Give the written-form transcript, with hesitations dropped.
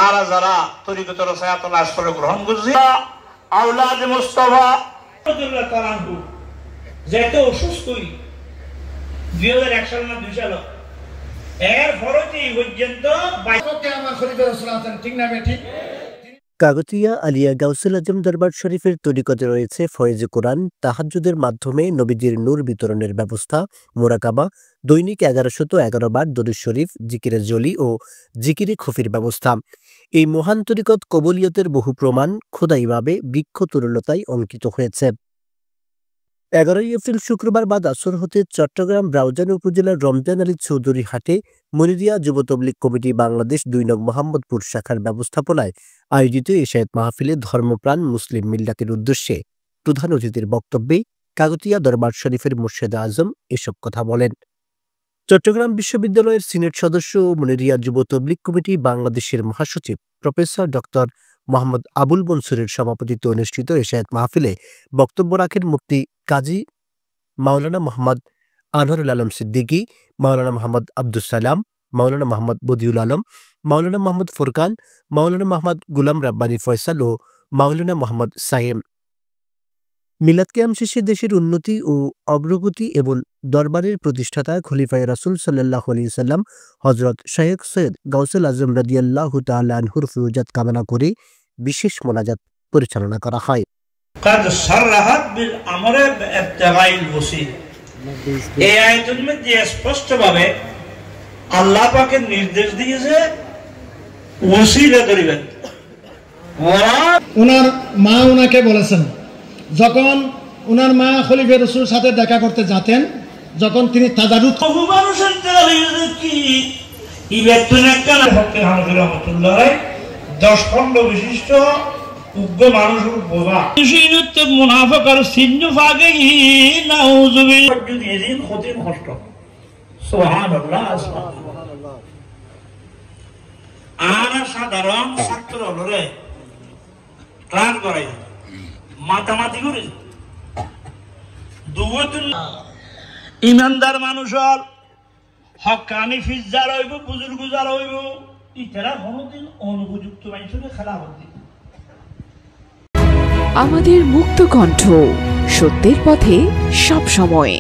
আর যারা তরিকতের সায়াতুল আসরে গ্রহণ করছে আওলাদ মুস্তাফা রাদিয়াল্লাহু তাআলা আনহু যেহেতু অসুস্থই 2001 সাল না 2 সাল এর ফরজে পর্যন্ত বাইকতে আমার খলিফা রাসূলুল্লাহ ঠিক না ঠিক। কাগতিয়া আলিয়া গাউসুল আজম দরবার শরীফের তরিকতে রয়েছে ফয়েজে কোরআন, তাহাজ্জুদের মাধ্যমে নবীজির নূর বিতরণের ব্যবস্থা, মোরাকাবা, দৈনিক 1111 বার দরুদ শরীফ, জিকিরে জলি ও জিকিরে খুফির ব্যবস্থা। এই মহান তরিকত কবুলিয়তের বহু প্রমাণ খোদাইভাবে বৃক্ষ তরুলতায় অঙ্কিত হয়েছে। 11 এপ্রিল শুক্রবার বাদ আসর হতে চট্টগ্রাম ব্রাউজান উপজেলার রমজান আলী চৌধুরী হাটে মনিরিয়া যুব তবলিগ কমিটি বাংলাদেশ 2 নং মোহাম্মদপুর শাখার ব্যবস্থাপনায় আয়োজিত এশায়েত মাহফিলে ধর্মপ্রাণ মুসলিম মিল্লাতের উদ্দেশ্যে প্রধান অতিথির বক্তব্যে কাগতিয়া দরবার শরীফের মুর্শেদ আজম এসব কথা বলেন। চট্টগ্রাম বিশ্ববিদ্যালয়ের সিনেট সদস্য ও মনিরিয়া যুব তবলিগ কমিটি বাংলাদেশের মহাসচিব প্রফেসর ডক্টর মোহাম্মদ আবুল মনসুরের সভাপতিত্বে অনুষ্ঠিত এশায়েত মাহফিলে বক্তব্য রাখেন মুফতি কাজী মাওলানা মোহাম্মদ আনওয়ারুল আলম সিদ্দিকী, মাওলানা মোহাম্মদ আব্দুস সালাম, মাওলানা মোহাম্মদ বদিউল আলম, মাওলানা মোহাম্মদ ফুরকান, মাওলানা মোহাম্মদ গুলাম রাব্বানী ফয়সাল ও মাওলানা মোহাম্মদ সাইম। মিলাদ কিয়াম শেষে দেশের উন্নতি ও অগ্রগতি এবং দরবারের প্রতিষ্ঠাতা খলিফায়ে রাসূল সাল্লাল্লাহু আলাইহি সাল্লাম হযরত শাইখ সৈয়দ গাউসুল আজম রাদিয়াল্লাহু তাআলা আনহুর ফিরজাত কামনা করে বিশেষ মোনাজাত পরিচালনা করা হয়। قد صرحت بالامر بابتغاء الوسيله এই আয়াতের মধ্যে স্পষ্টভাবে আল্লাহ পাকের নির্দেশ দিয়েছে ওসিলা করিবেন। ওনার মা ওনাকে বলেছেন, যখন ওনার মা খলিফা রাসূলের সাথে দেখা করতে যেতেন, যখন তিনি তাজারুদ বহু মানুষের দ্বারা কি ইবাদতুন একখানা হককে হামদ রহমাতুল্লাহ 10 খণ্ড বিশিষ্ট উগ্র মানুষের বোঝা সিনত মুনাফিক আর সিন্নু ফাগি নাউযুবিল্লাহ যদি এদিন ক্ষতির কষ্ট সুবহানাল্লাহ সুবহানাল্লাহ। আর সাধারণ ছাত্র হলে ক্লাস করে মাতামাতি করে দুবতুল ইমানদার মানুষের হক্কানি ফিজার হইব, বুজুর্গজার হইব, ইতারা কোনদিন অনুপযুক্ত মানুষকে খারাপ হতে। আমাদের মুক্ত কণ্ঠ, সত্যের পথে সব সময়।